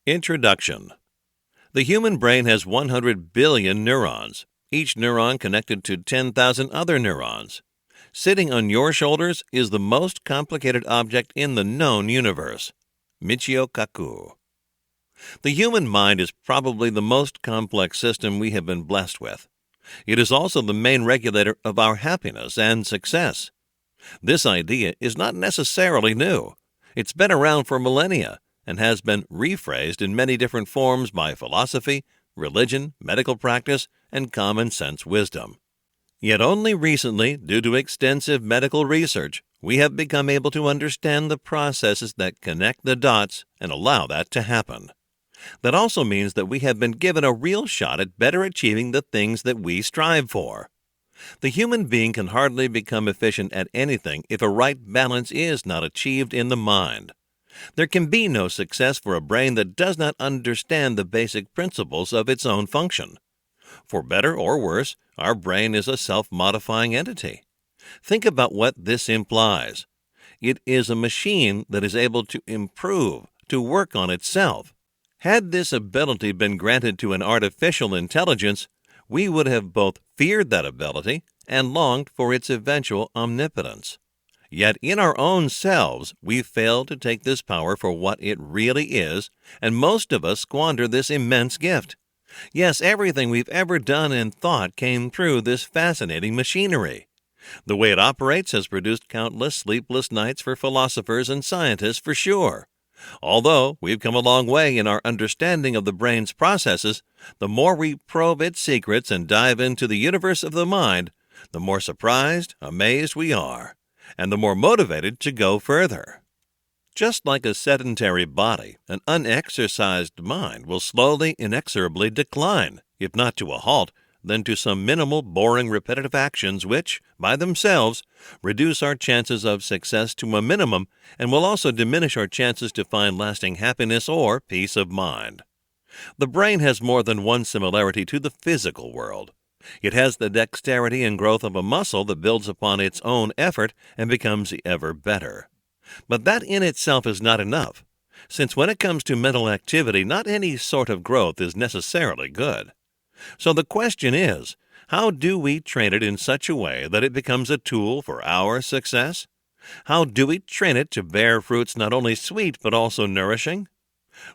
Introduction. The human brain has 100 billion neurons, each neuron connected to 10,000 other neurons. Sitting on your shoulders is the most complicated object in the known universe. Michio Kaku. The human mind is probably the most complex system we have been blessed with. It is also the main regulator of our happiness and success. This idea is not necessarily new. It's been around for millennia and has been rephrased in many different forms by philosophy, religion, medical practice, and common sense wisdom. Yet only recently, due to extensive medical research, we have become able to understand the processes that connect the dots and allow that to happen. That also means that we have been given a real shot at better achieving the things that we strive for. The human being can hardly become efficient at anything if a right balance is not achieved in the mind. There can be no success for a brain that does not understand the basic principles of its own function. For better or worse, our brain is a self-modifying entity. Think about what this implies. It is a machine that is able to improve, to work on itself. Had this ability been granted to an artificial intelligence, we would have both feared that ability and longed for its eventual omnipotence. Yet in our own selves, we fail to take this power for what it really is, and most of us squander this immense gift. Yes, everything we've ever done and thought came through this fascinating machinery. The way it operates has produced countless sleepless nights for philosophers and scientists for sure. Although we've come a long way in our understanding of the brain's processes, the more we probe its secrets and dive into the universe of the mind, the more surprised, amazed we are, and the more motivated to go further. Just like a sedentary body, an unexercised mind will slowly, inexorably decline, if not to a halt, then to some minimal, boring, repetitive actions which, by themselves, reduce our chances of success to a minimum and will also diminish our chances to find lasting happiness or peace of mind. The brain has more than one similarity to the physical world. It has the dexterity and growth of a muscle that builds upon its own effort and becomes ever better. But that in itself is not enough, since when it comes to mental activity, not any sort of growth is necessarily good. So the question is, how do we train it in such a way that it becomes a tool for our success? How do we train it to bear fruits not only sweet but also nourishing?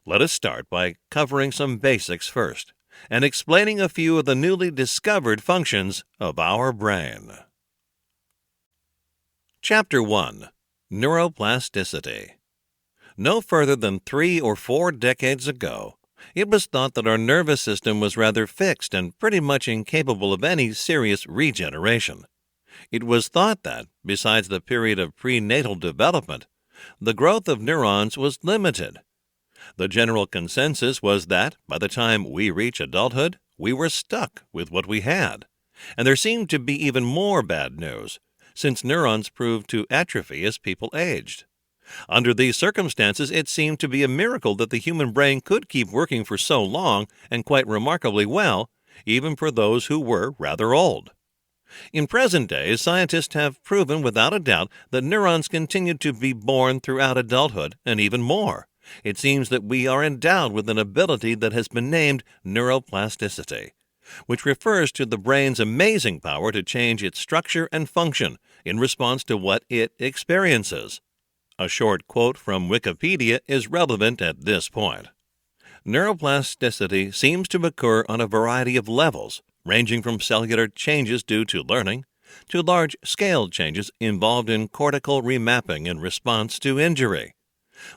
Let us start by covering some basics first and explaining a few of the newly discovered functions of our brain. Chapter 1. Neuroplasticity. No further than 3 or 4 decades ago, it was thought that our nervous system was rather fixed and pretty much incapable of any serious regeneration. It was thought that, besides the period of prenatal development, the growth of neurons was limited. The general consensus was that, by the time we reach adulthood, we were stuck with what we had. And there seemed to be even more bad news, since neurons proved to atrophy as people aged. Under these circumstances, it seemed to be a miracle that the human brain could keep working for so long and quite remarkably well, even for those who were rather old. In present days, scientists have proven without a doubt that neurons continue to be born throughout adulthood, and even more. It seems that we are endowed with an ability that has been named neuroplasticity, which refers to the brain's amazing power to change its structure and function in response to what it experiences. A short quote from Wikipedia is relevant at this point. Neuroplasticity seems to occur on a variety of levels, ranging from cellular changes due to learning to large-scale changes involved in cortical remapping in response to injury.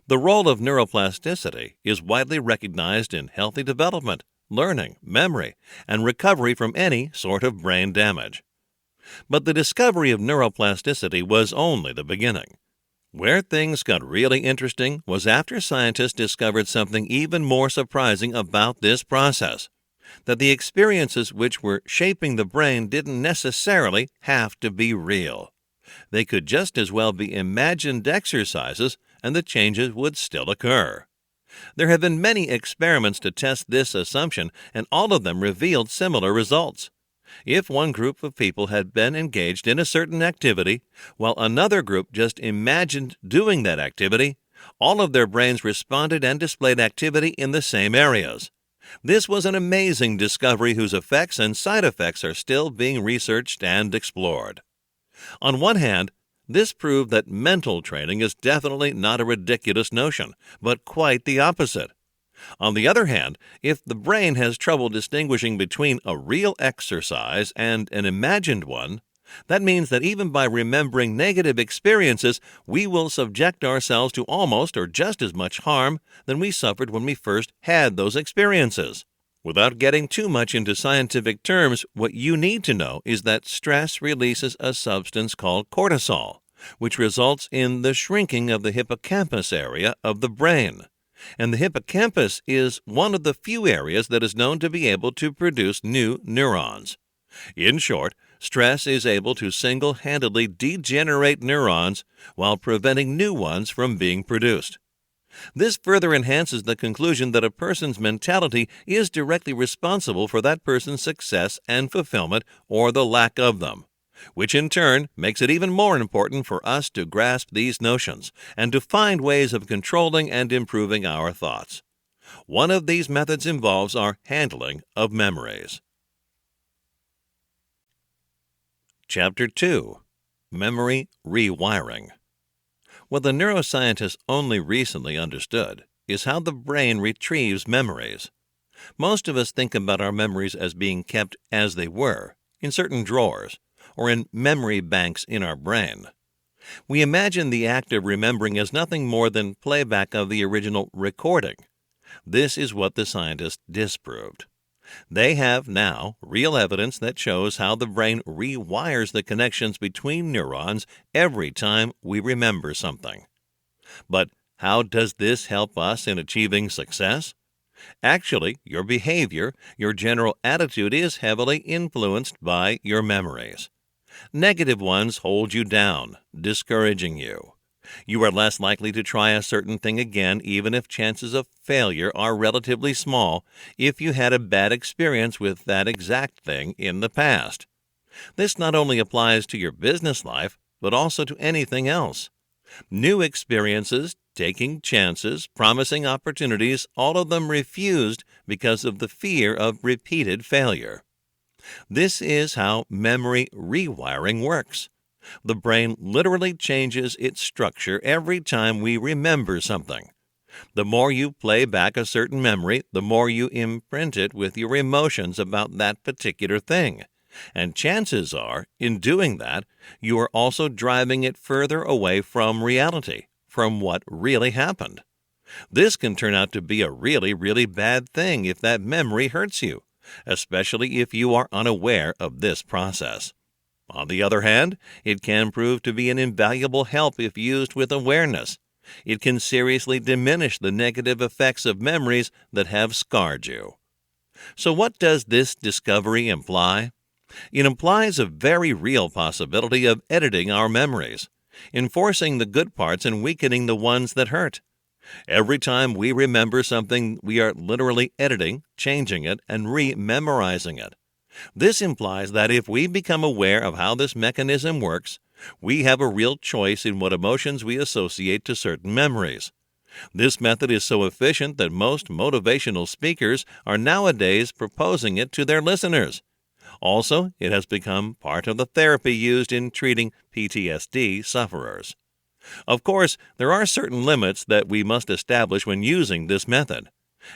The role of neuroplasticity is widely recognized in healthy development, learning, memory, and recovery from any sort of brain damage. But the discovery of neuroplasticity was only the beginning. Where things got really interesting was after scientists discovered something even more surprising about this process, that the experiences which were shaping the brain didn't necessarily have to be real. They could just as well be imagined exercises, and the changes would still occur. There have been many experiments to test this assumption, and all of them revealed similar results. If one group of people had been engaged in a certain activity, while another group just imagined doing that activity, All of their brains responded and displayed activity in the same areas. This was an amazing discovery whose effects and side effects are still being researched and explored. On one hand, this proved that mental training is definitely not a ridiculous notion, but quite the opposite. On the other hand, if the brain has trouble distinguishing between a real exercise and an imagined one, that means that even by remembering negative experiences, we will subject ourselves to almost or just as much harm than we suffered when we first had those experiences. Without getting too much into scientific terms, what you need to know is that stress releases a substance called cortisol, which results in the shrinking of the hippocampus area of the brain. And the hippocampus is one of the few areas that is known to be able to produce new neurons. In short, stress is able to single-handedly degenerate neurons while preventing new ones from being produced. This further enhances the conclusion that a person's mentality is directly responsible for that person's success and fulfillment or the lack of them, which in turn makes it even more important for us to grasp these notions and to find ways of controlling and improving our thoughts. One of these methods involves our handling of memories. Chapter 2. Memory Rewiring. What the neuroscientists only recently understood is how the brain retrieves memories. Most of us think about our memories as being kept as they were, in certain drawers, or in memory banks in our brain. We imagine the act of remembering as nothing more than playback of the original recording. This is what the scientists disproved. They have now real evidence that shows how the brain rewires the connections between neurons every time we remember something. But how does this help us in achieving success? Actually, your behavior, your general attitude is heavily influenced by your memories. Negative ones hold you down, discouraging you. You are less likely to try a certain thing again, even if chances of failure are relatively small if you had a bad experience with that exact thing in the past. This not only applies to your business life, but also to anything else. New experiences, taking chances, promising opportunities, all of them refused because of the fear of repeated failure. This is how memory rewiring works. The brain literally changes its structure every time we remember something. The more you play back a certain memory, the more you imprint it with your emotions about that particular thing. And chances are, in doing that, you are also driving it further away from reality, from what really happened. This can turn out to be a really, really bad thing if that memory hurts you, especially if you are unaware of this process. On the other hand, it can prove to be an invaluable help if used with awareness. It can seriously diminish the negative effects of memories that have scarred you. So what does this discovery imply? It implies a very real possibility of editing our memories, enforcing the good parts and weakening the ones that hurt. Every time we remember something, we are literally editing, changing it, and re-memorizing it. This implies that if we become aware of how this mechanism works, we have a real choice in what emotions we associate to certain memories. This method is so efficient that most motivational speakers are nowadays proposing it to their listeners. Also, it has become part of the therapy used in treating PTSD sufferers. Of course, there are certain limits that we must establish when using this method.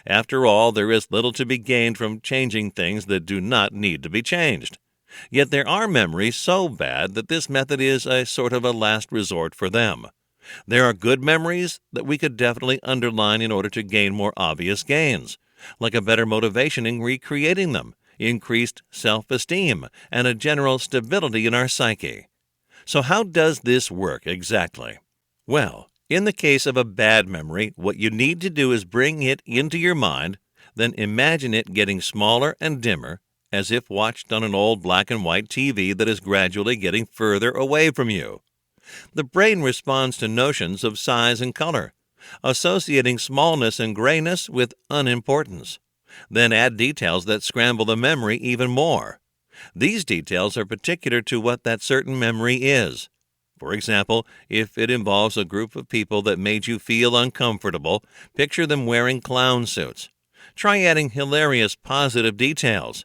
After all, there is little to be gained from changing things that do not need to be changed. Yet there are memories so bad that this method is a sort of a last resort for them. There are good memories that we could definitely underline in order to gain more obvious gains, like a better motivation in recreating them, increased self-esteem, and a general stability in our psyche. So how does this work exactly? Well, in the case of a bad memory, what you need to do is bring it into your mind, then imagine it getting smaller and dimmer, as if watched on an old black and white TV that is gradually getting further away from you. The brain responds to notions of size and color, associating smallness and grayness with unimportance. Then add details that scramble the memory even more. These details are particular to what that certain memory is. For example, if it involves a group of people that made you feel uncomfortable, picture them wearing clown suits. Try adding hilarious positive details.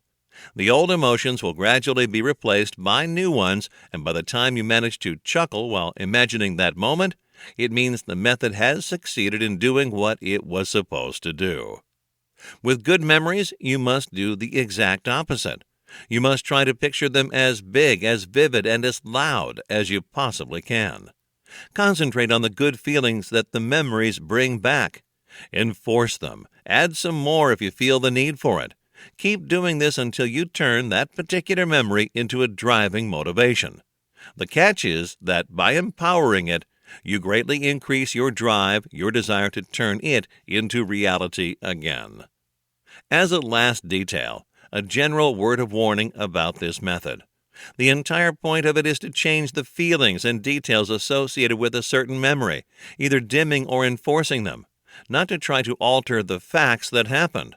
The old emotions will gradually be replaced by new ones, and by the time you manage to chuckle while imagining that moment, it means the method has succeeded in doing what it was supposed to do. With good memories, you must do the exact opposite. You must try to picture them as big, as vivid, and as loud as you possibly can. Concentrate on the good feelings that the memories bring back. Enforce them. Add some more if you feel the need for it. Keep doing this until you turn that particular memory into a driving motivation. The catch is that by empowering it, you greatly increase your drive, your desire to turn it into reality again. As a last detail, a general word of warning about this method. The entire point of it is to change the feelings and details associated with a certain memory, either dimming or enforcing them, not to try to alter the facts that happened.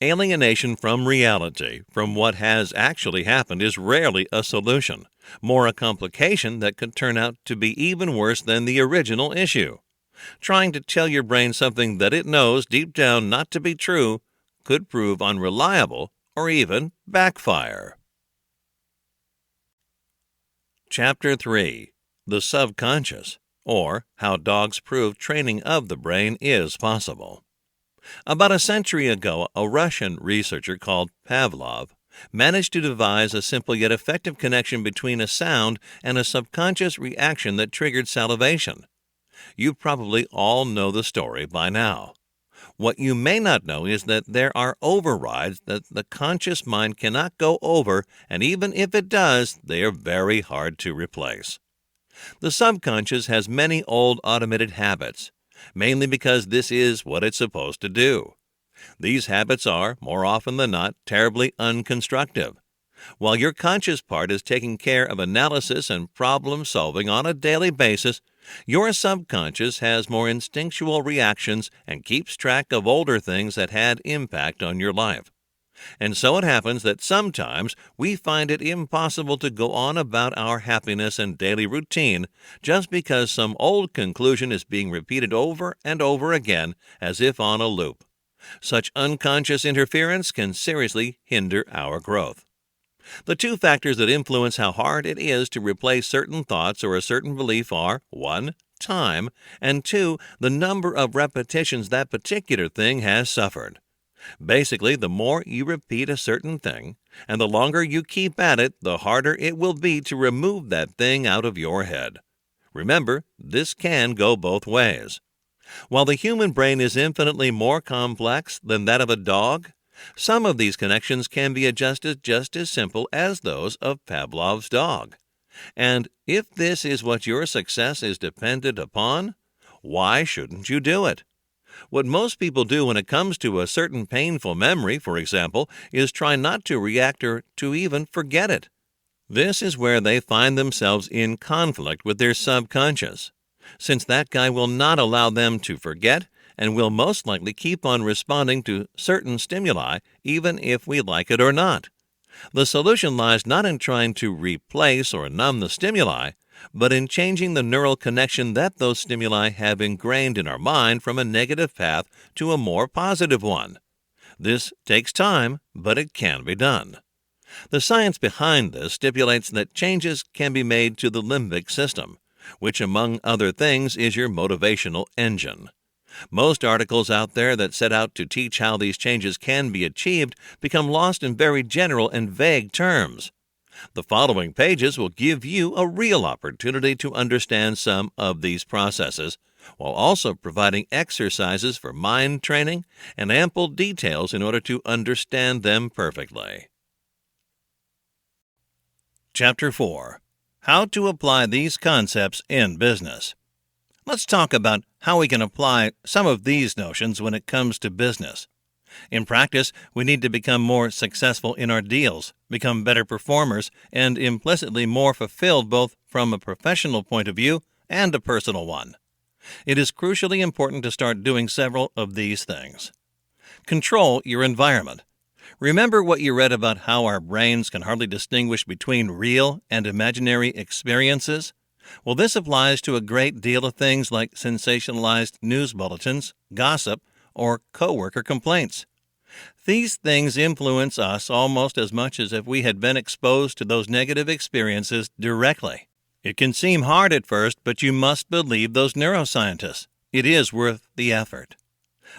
Alienation from reality, from what has actually happened, is rarely a solution, more a complication that could turn out to be even worse than the original issue. Trying to tell your brain something that it knows deep down not to be true could prove unreliable or even backfire. Chapter 3. The Subconscious, or How Dogs Prove Training of the Brain is Possible. About a century ago, a Russian researcher called Pavlov managed to devise a simple yet effective connection between a sound and a subconscious reaction that triggered salivation. You probably all know the story by now. What you may not know is that there are overrides that the conscious mind cannot go over, and even if it does, they are very hard to replace. The subconscious has many old automated habits, mainly because this is what it's supposed to do. These habits are, more often than not, terribly unconstructive. While your conscious part is taking care of analysis and problem solving on a daily basis, your subconscious has more instinctual reactions and keeps track of older things that had impact on your life. And so it happens that sometimes we find it impossible to go on about our happiness and daily routine just because some old conclusion is being repeated over and over again as if on a loop. Such unconscious interference can seriously hinder our growth. The two factors that influence how hard it is to replace certain thoughts or a certain belief are 1. Time, and 2. The number of repetitions that particular thing has suffered. Basically, the more you repeat a certain thing, and the longer you keep at it, the harder it will be to remove that thing out of your head. Remember, this can go both ways. While the human brain is infinitely more complex than that of a dog, some of these connections can be adjusted just as simple as those of Pavlov's dog. And if this is what your success is dependent upon, why shouldn't you do it? What most people do when it comes to a certain painful memory, for example, is try not to react or to even forget it. This is where they find themselves in conflict with their subconscious, since that guy will not allow them to forget and will most likely keep on responding to certain stimuli even if we like it or not. The solution lies not in trying to replace or numb the stimuli, but in changing the neural connection that those stimuli have ingrained in our mind from a negative path to a more positive one. This takes time, but it can be done. The science behind this stipulates that changes can be made to the limbic system, which among other things is your motivational engine. Most articles out there that set out to teach how these changes can be achieved become lost in very general and vague terms. The following pages will give you a real opportunity to understand some of these processes, while also providing exercises for mind training and ample details in order to understand them perfectly. Chapter 4. How to apply these concepts in business. Let's talk about how we can apply some of these notions when it comes to business. In practice, we need to become more successful in our deals, become better performers, and implicitly more fulfilled both from a professional point of view and a personal one. It is crucially important to start doing several of these things. Control your environment. Remember what you read about how our brains can hardly distinguish between real and imaginary experiences? Well, this applies to a great deal of things like sensationalized news bulletins, gossip, or coworker complaints. These things influence us almost as much as if we had been exposed to those negative experiences directly. It can seem hard at first, but you must believe those neuroscientists. It is worth the effort.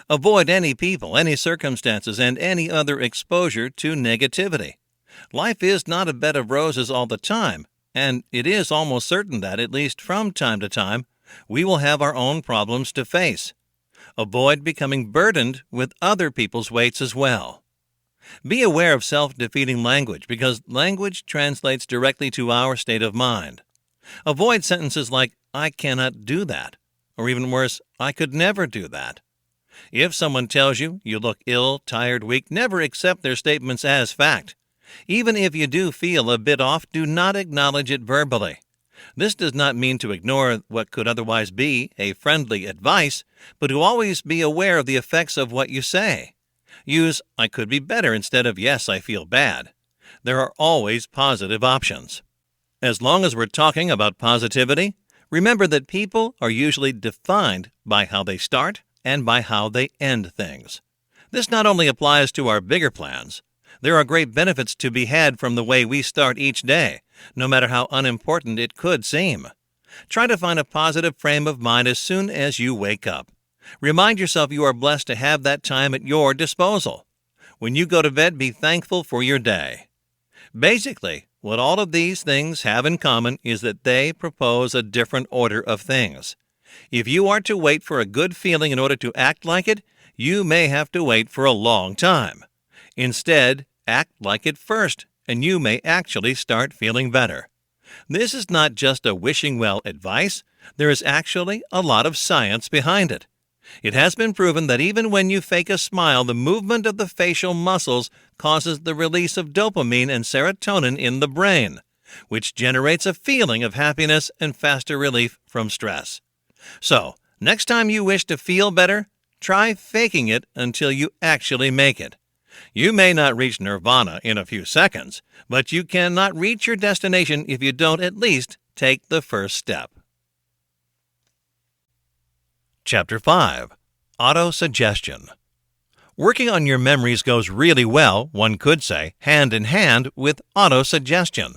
Avoid any people, any circumstances, and any other exposure to negativity. Life is not a bed of roses all the time, and it is almost certain that, at least from time to time, we will have our own problems to face. Avoid becoming burdened with other people's weights as well. Be aware of self-defeating language, because language translates directly to our state of mind. Avoid sentences like, "I cannot do that," or even worse, "I could never do that." If someone tells you you look ill, tired, weak, never accept their statements as fact. Even if you do feel a bit off, do not acknowledge it verbally. This does not mean to ignore what could otherwise be a friendly advice, but to always be aware of the effects of what you say. Use "I could be better" instead of "yes, I feel bad." There are always positive options. As long as we're talking about positivity, remember that people are usually defined by how they start and by how they end things. This not only applies to our bigger plans. There are great benefits to be had from the way we start each day, no matter how unimportant it could seem. Try to find a positive frame of mind as soon as you wake up. Remind yourself you are blessed to have that time at your disposal. When you go to bed, be thankful for your day. Basically, what all of these things have in common is that they propose a different order of things. If you are to wait for a good feeling in order to act like it, you may have to wait for a long time. Instead, act like it first, and you may actually start feeling better. This is not just a wishing well advice. There is actually a lot of science behind it. It has been proven that even when you fake a smile, the movement of the facial muscles causes the release of dopamine and serotonin in the brain, which generates a feeling of happiness and faster relief from stress. So, next time you wish to feel better, try faking it until you actually make it. You may not reach nirvana in a few seconds, but you cannot reach your destination if you don't at least take the first step. Chapter 5. Autosuggestion. Working on your memories goes really well, one could say, hand in hand with autosuggestion.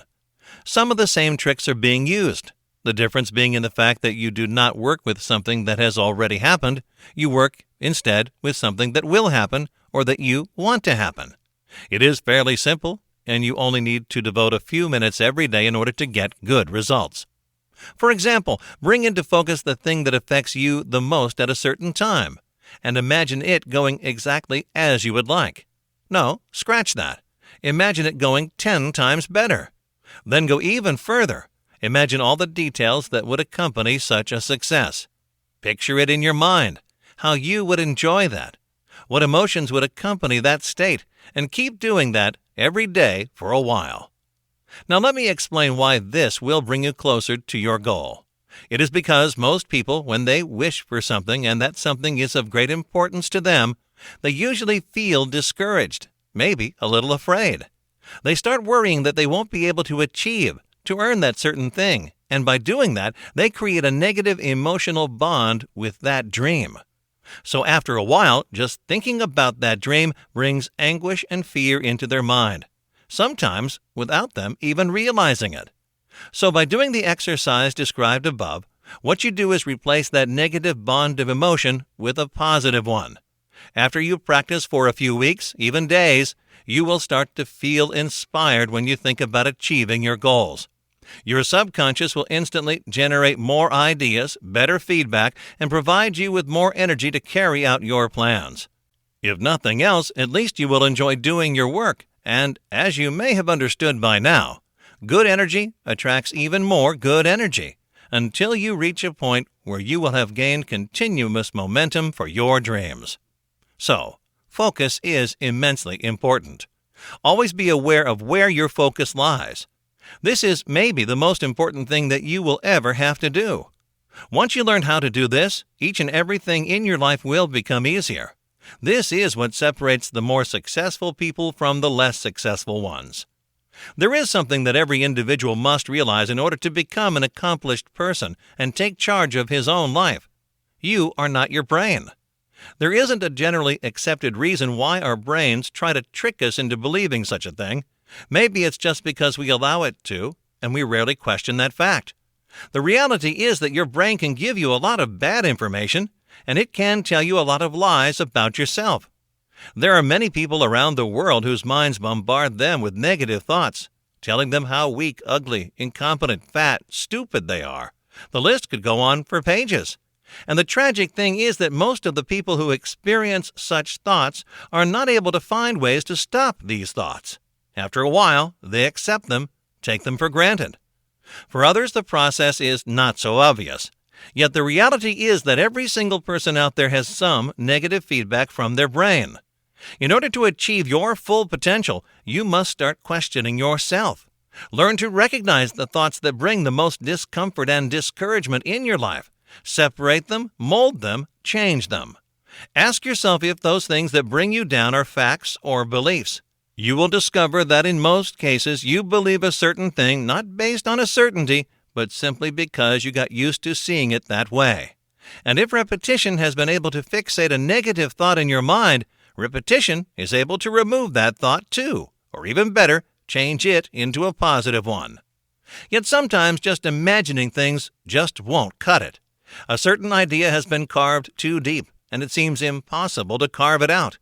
Some of the same tricks are being used, the difference being in the fact that you do not work with something that has already happened. You work instead with something that will happen or that you want to happen. It is fairly simple, and you only need to devote a few minutes every day in order to get good results. For example, bring into focus the thing that affects you the most at a certain time, and imagine it going exactly as you would like. No, scratch that. Imagine it going 10 times better. Then go even further. Imagine all the details that would accompany such a success. Picture it in your mind, how you would enjoy that, what emotions would accompany that state, and keep doing that every day for a while. Now let me explain why this will bring you closer to your goal. It is because most people, when they wish for something and that something is of great importance to them, they usually feel discouraged, maybe a little afraid. They start worrying that they won't be able to achieve, to earn that certain thing, and by doing that, they create a negative emotional bond with that dream. So after a while, just thinking about that dream brings anguish and fear into their mind, sometimes without them even realizing it. So by doing the exercise described above, what you do is replace that negative bond of emotion with a positive one. After you practice for a few weeks, even days, you will start to feel inspired when you think about achieving your goals. Your subconscious will instantly generate more ideas, better feedback, and provide you with more energy to carry out your plans. If nothing else, at least you will enjoy doing your work, and as you may have understood by now, good energy attracts even more good energy, until you reach a point where you will have gained continuous momentum for your dreams. So, focus is immensely important. Always be aware of where your focus lies. This is maybe the most important thing that you will ever have to do. Once you learn how to do this, each and everything in your life will become easier. This is what separates the more successful people from the less successful ones. There is something that every individual must realize in order to become an accomplished person and take charge of his own life. You are not your brain. There isn't a generally accepted reason why our brains try to trick us into believing such a thing. Maybe it's just because we allow it to, and we rarely question that fact. The reality is that your brain can give you a lot of bad information, and it can tell you a lot of lies about yourself. There are many people around the world whose minds bombard them with negative thoughts, telling them how weak, ugly, incompetent, fat, stupid they are. The list could go on for pages. And the tragic thing is that most of the people who experience such thoughts are not able to find ways to stop these thoughts. After a while, they accept them, take them for granted. For others, the process is not so obvious. Yet the reality is that every single person out there has some negative feedback from their brain. In order to achieve your full potential, you must start questioning yourself. Learn to recognize the thoughts that bring the most discomfort and discouragement in your life. Separate them, mold them, change them. Ask yourself if those things that bring you down are facts or beliefs. You will discover that in most cases you believe a certain thing not based on a certainty, but simply because you got used to seeing it that way. And if repetition has been able to fixate a negative thought in your mind, repetition is able to remove that thought too, or even better, change it into a positive one. Yet sometimes just imagining things just won't cut it. A certain idea has been carved too deep, and it seems impossible to carve it out.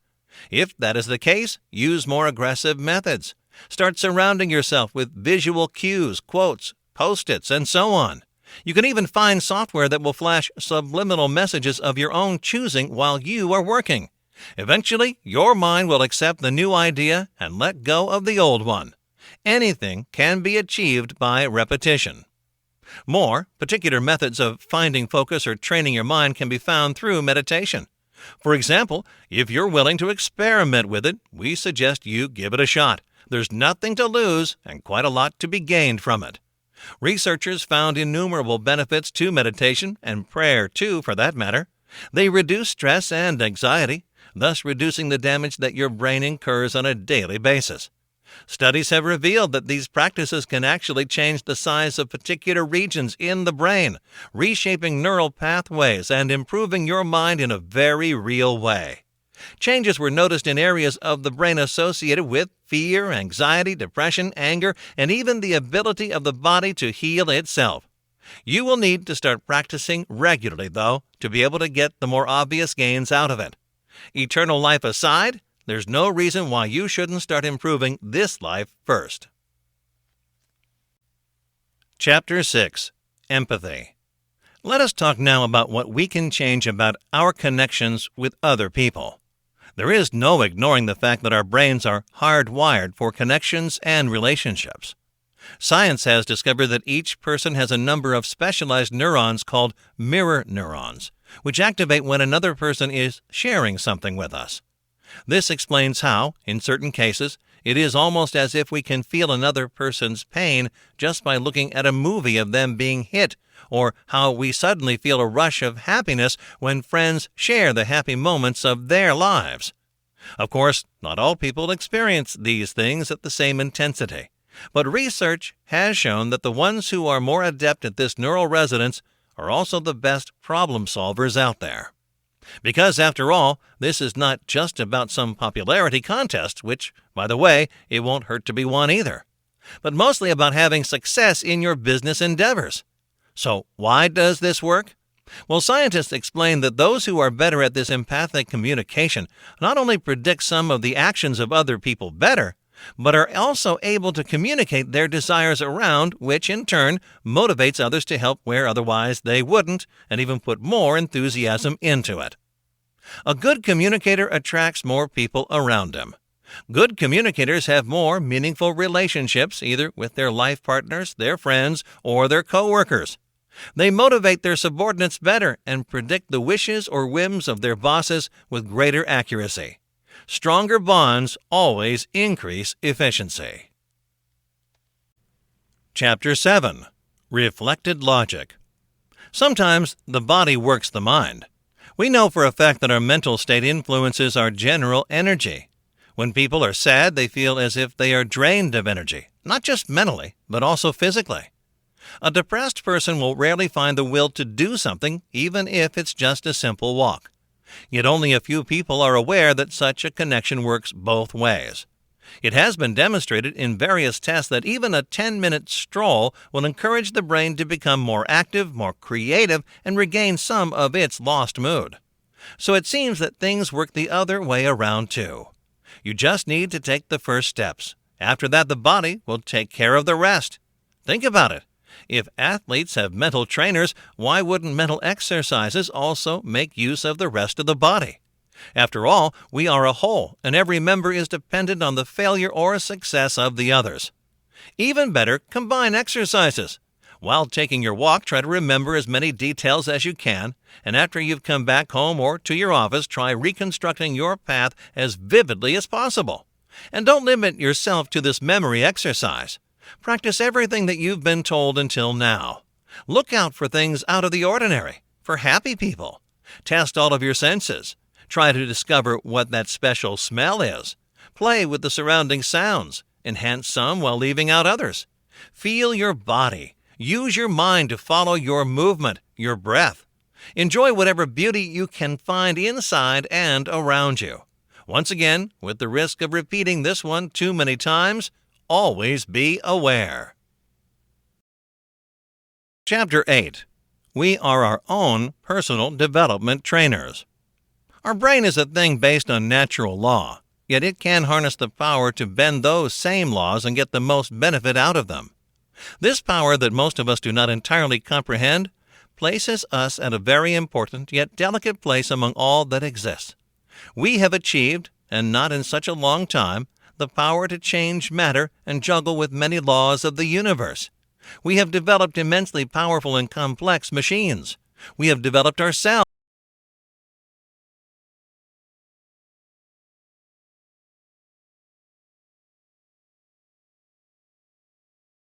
If that is the case, use more aggressive methods. Start surrounding yourself with visual cues, quotes, Post-its, and so on. You can even find software that will flash subliminal messages of your own choosing while you are working. Eventually, your mind will accept the new idea and let go of the old one. Anything can be achieved by repetition. More particular methods of finding focus or training your mind can be found through meditation. For example, if you're willing to experiment with it, we suggest you give it a shot. There's nothing to lose and quite a lot to be gained from it. Researchers found innumerable benefits to meditation, and prayer too, for that matter. They reduce stress and anxiety, thus reducing the damage that your brain incurs on a daily basis. Studies have revealed that these practices can actually change the size of particular regions in the brain, reshaping neural pathways and improving your mind in a very real way. Changes were noticed in areas of the brain associated with fear, anxiety, depression, anger, and even the ability of the body to heal itself. You will need to start practicing regularly, though, to be able to get the more obvious gains out of it. Eternal life aside, there's no reason why you shouldn't start improving this life first. Chapter 6. Empathy. Let us talk now about what we can change about our connections with other people. There is no ignoring the fact that our brains are hardwired for connections and relationships. Science has discovered that each person has a number of specialized neurons called mirror neurons, which activate when another person is sharing something with us. This explains how, in certain cases, it is almost as if we can feel another person's pain just by looking at a movie of them being hit, or how we suddenly feel a rush of happiness when friends share the happy moments of their lives. Of course, not all people experience these things at the same intensity, but research has shown that the ones who are more adept at this neural resonance are also the best problem solvers out there. Because, after all, this is not just about some popularity contest, which, by the way, it won't hurt to be won either, but mostly about having success in your business endeavors. So why does this work? Well, scientists explain that those who are better at this empathic communication not only predict some of the actions of other people better, but are also able to communicate their desires around, which in turn motivates others to help where otherwise they wouldn't, and even put more enthusiasm into it. A good communicator attracts more people around him. Good communicators have more meaningful relationships, either with their life partners, their friends, or their coworkers. They motivate their subordinates better and predict the wishes or whims of their bosses with greater accuracy. Stronger bonds always increase efficiency. Chapter 7. Reflected Logic. Sometimes the body works the mind. We know for a fact that our mental state influences our general energy. When people are sad, they feel as if they are drained of energy, not just mentally, but also physically. A depressed person will rarely find the will to do something, even if it's just a simple walk. Yet only a few people are aware that such a connection works both ways. It has been demonstrated in various tests that even a 10-minute stroll will encourage the brain to become more active, more creative, and regain some of its lost mood. So it seems that things work the other way around too. You just need to take the first steps. After that, the body will take care of the rest. Think about it. If athletes have mental trainers, why wouldn't mental exercises also make use of the rest of the body? After all, we are a whole, and every member is dependent on the failure or success of the others. Even better, combine exercises. While taking your walk, try to remember as many details as you can, and after you've come back home or to your office, try reconstructing your path as vividly as possible. And don't limit yourself to this memory exercise. Practice everything that you've been told until now. Look out for things out of the ordinary, for happy people. Test all of your senses. Try to discover what that special smell is. Play with the surrounding sounds. Enhance some while leaving out others. Feel your body. Use your mind to follow your movement, your breath. Enjoy whatever beauty you can find inside and around you. Once again, with the risk of repeating this one too many times, always be aware. Chapter 8. We are our own personal development trainers. Our brain is a thing based on natural law, yet it can harness the power to bend those same laws and get the most benefit out of them. This power that most of us do not entirely comprehend places us at a very important yet delicate place among all that exists. We have achieved, and not in such a long time, the power to change matter and juggle with many laws of the universe. We have developed immensely powerful and complex machines. We have developed ourselves